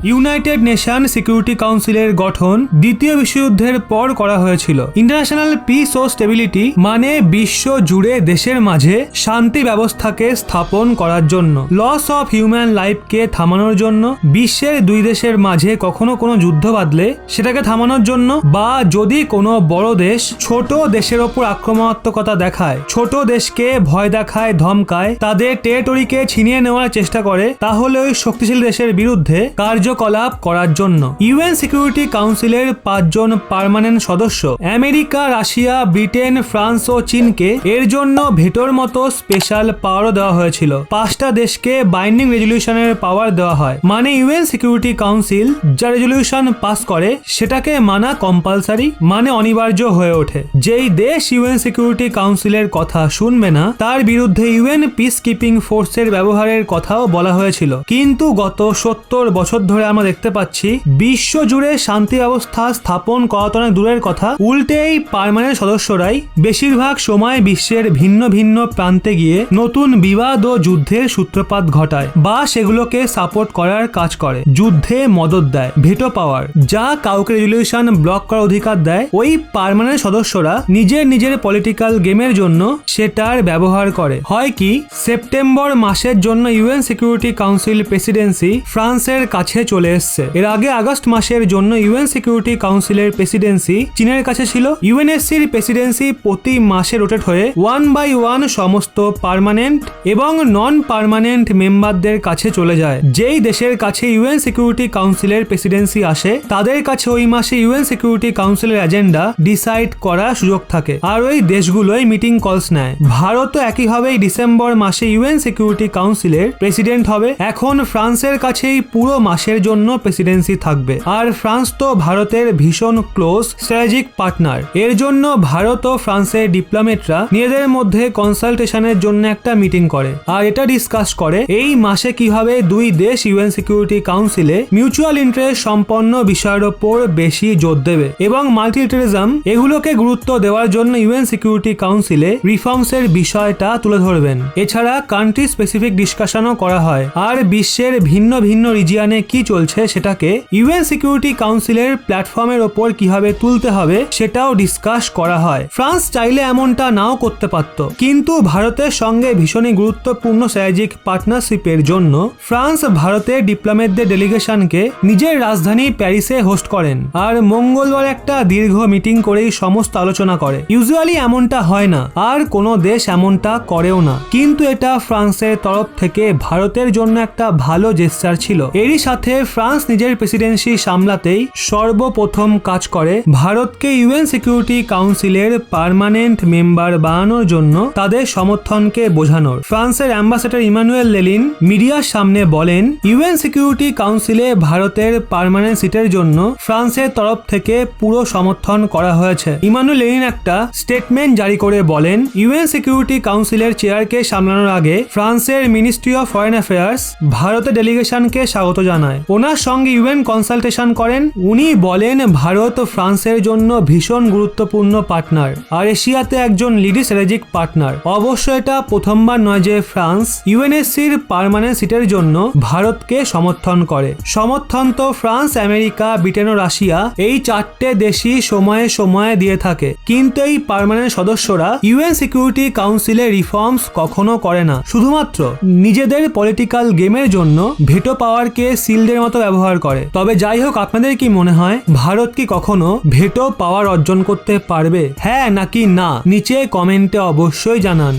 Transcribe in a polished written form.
United nation security কাউন্সিলের গঠন দ্বিতীয় বিশ্বযুদ্ধের পর করা হয়েছিল। ইন্টারন্যাশনাল পিস ও স্টেবিলিটি মানে বিশ্ব জুড়ে দেশের মাঝে শান্তি ব্যবস্থাকে স্থাপন করার জন্য, লস অফ হিউম্যান লাইফকে থামানোর জন্য, বিশ্বের দুই দেশের মাঝে কখনো কোনো যুদ্ধ বাঁধলে সেটাকে থামানোর জন্য, বা যদি কোনো বড় দেশ ছোট দেশের ওপর আক্রমণাত্মকতা দেখায়, ছোট দেশকে ভয় দেখায়, ধমকায়, তাদের টেরিটরিকে ছিনিয়ে নেওয়ার চেষ্টা করে, তাহলে ওই শক্তিশালী দেশের বিরুদ্ধে কার্যকলাপ করার জন্য ইউএন সিকিউরিটি কাউন্সিলের 5 জন পার্মানেন্ট সদস্য আমেরিকা, রাশিয়া, ব্রিটেন, ফ্রান্স ও চীনকে এর জন্য ভেটোর মতো স্পেশাল পাওয়ারও দেওয়া হয়েছিল। 5টা দেশকে বাইন্ডিং রেজলিউশনের পাওয়ার দেওয়া হয়, মানে ইউএন সিকিউরিটি কাউন্সিল যা রেজলিউশন পাস করে সেটাকে মানা কম্পালসারি, মানে অনিবার্য হয়ে ওঠে। যেই দেশ ইউএন সিকিউরিটি কাউন্সিলের কথা শুনবে না তার বিরুদ্ধে ইউএন পিস কিপিং ফোর্সের ব্যবহারের কথাও বলা হয়েছিল। কিন্তু গত 70 বছর ধরে আমরা দেখতে পাচ্ছি বিশ্ব জুড়ে শান্তি ব্যবস্থা স্থাপন করা তো অনেক দূরের কথা, উল্টে এই পার্মানেন্ট সদস্যরাই বেশিরভাগ সময় বিশ্বের ভিন্ন ভিন্ন প্রান্তে গিয়ে নতুন বিবাদ ও যুদ্ধের সূত্রপাত ঘটায় বা সেগুলোকে সাপোর্ট করার কাজ করে, যুদ্ধে মদত দেয়। ভেটো পাওয়ার যা কাউকে রেজলিউশন ব্লক করার অধিকার দেয়, ওই পার্মানেন্ট সদস্যরা নিজের নিজের পলিটিক্যাল গেমের জন্য সেটার ব্যবহার করে। হয় কি, সেপ্টেম্বর মাসের জন্য ইউএন সিকিউরিটি কাউন্সিল প্রেসিডেন্সি ফ্রান্সের কাছে চলে এসছে। এর আগে আগস্ট মাসের জন্য ইউএন সিকিউরিটি কাউন্সিলের প্রেসিডেন্সি চীনের কাছে ছিল। ইউএনএসসির প্রেসিডেন্সি প্রতি মাসে রোটেট হয়ে 1 বাই 1 সমস্ত পার্মানেন্ট এবং নন পার্মানেন্ট মেম্বারদের কাছে চলে যায়। যেই দেশের কাছে ইউএন সিকিউরিটি কাউন্সিলের প্রেসিডেন্সি আসে তাদের কাছে ওই মাসে ইউএন সিকিউরিটি কাউন্সিলের এজেন্ডা ডিসাইড করার সুযোগ থাকে, আর ওই দেশগুলোই মিটিং কলস নেয়। ভারতও একইভাবেই ডিসেম্বর মাসে ইউএন সিকিউরিটি কাউন্সিলের প্রেসিডেন্ট হবে। এখন ফ্রান্সের কাছেই পুরো মাসের জন্য প্রেসিডেন্সি থাকবে, আর ফ্রান্স তো ভারতের ভীষণ ক্লোজ স্ট্র্যাটেজিক পার্টনার। এর জন্য ভারত ও ফ্রান্সের ডিপ্লোমেটরা নিজেদের মধ্যে কনসালটেশনের জন্য একটা মিটিং করে, আর এটা ডিসকাস করে এই মাসে কিভাবে দুই দেশ ইউএন সিকিউরিটি কাউন্সিলে মিউচুয়াল ইন্টারেস্ট সম্পন্ন বিষয়ের ওপর বেশি জোর দেবে এবং মাল্টিল্যাটারিজম এগুলোকে গুরুত্ব দেওয়ার জন্য ইউএন সিকিউরিটি কাউন্সিলে রিফর্মস এর বিষয়টা তুলে ধরবেন। এছাড়া কান্ট্রি স্পেসিফিক ডিসকাশনও করা হয়, আর বিশ্বের ভিন্ন ভিন্ন রিজিয়নে কি চলছে সেটাকে ইউএন সিকিউরিটি কাউন্সিলের প্ল্যাটফর্মের ওপর কিভাবে তুলতে হবে সেটাও ডিসকাস করা হয়। ফ্রান্স চাইলে এমনটা নাও করতে পারত, কিন্তু ভারতের সঙ্গে ভীষণই গুরুত্বপূর্ণ স্ট্র্যাটেজিক পার্টনারশিপের জন্য ফ্রান্স ভারতের ডিপ্লোমেটদের ডেলিগেশনকে নিজের রাজধানী প্যারিসে হোস্ট করেন, আর মঙ্গলবার একটা দীর্ঘ মিটিং করেই সমস্ত আলোচনা করে। ইউজুয়ালি এমনটা হয় না, আর কোনো দেশ এমনটা করেও না, কিন্তু এটা ফ্রান্সের তরফ থেকে ভারতের জন্য একটা ভালো জেস্চার ছিল। এরই সাথে ফ্রান্স নিজের প্রেসিডেন্সি সামলাতেই সর্বপ্রথম কাজ করে ভারতকে ইউএন সিকিউরিটি কাউন্সিলের পার্মানেন্ট মেম্বার বানানোর জন্য তাদের সমর্থনকে বোঝানোর। ফ্রান্সের অ্যাম্বাসেডর ইমানুয়েল লেনিন মিডিয়ার সামনে বলেন, ইউএন সিকিউরিটি কাউন্সিলে ভারতের পার্মানেন্ট সিটের জন্য ফ্রান্সের তরফ থেকে পুরো সমর্থন করা হয়েছে। ইমানুয়েল লেনিন একটা স্টেটমেন্ট জারি করে বলেন, ইউএন সিকিউরিটি কাউন্সিলের চেয়ারকে সামলানোর আগে ফ্রান্সের মিনিস্ট্রি অফ ফরেন অ্যাফেয়ার্স ভারতের ডেলিগেশনকে স্বাগত জানায়। ওনার সঙ্গে ইউএন কনসালটেশন করেন। উনি বলেন ভারত ফ্রান্সের জন্য ভীষণ গুরুত্বপূর্ণ পার্টনার, আর এশিয়াতে একজন লিডিং স্ট্র্যাটেজিক পার্টনার। অবশ্য এটা প্রথমবার নয় যে ফ্রান্স ইউএনএসসির পার্মানেন্ট সিটের জন্য ভারতকে সমর্থন করে। সমর্থন তো ফ্রান্স, আমেরিকা, ব্রিটেন ও রাশিয়া এই 4টে দেশই সময়ে সময়ে দিয়ে থাকে, কিন্তু এই পার্মানেন্ট সদস্যরা ইউএন সিকিউরিটি কাউন্সিলের রিফর্মস কখনো করে না, শুধুমাত্র নিজেদের পলিটিক্যাল গেমের জন্য ভেটো পাওয়ারকে শিল্ডের মতো ব্যবহার করে। তবে যাই হোক, আপনাদের কি মনে হয় ভারত কি কখনো ভেটো পাওয়ার অর্জন করতে পারবে? হ্যাঁ নাকি না, নিচে কমেন্টে অবশ্যই জানান।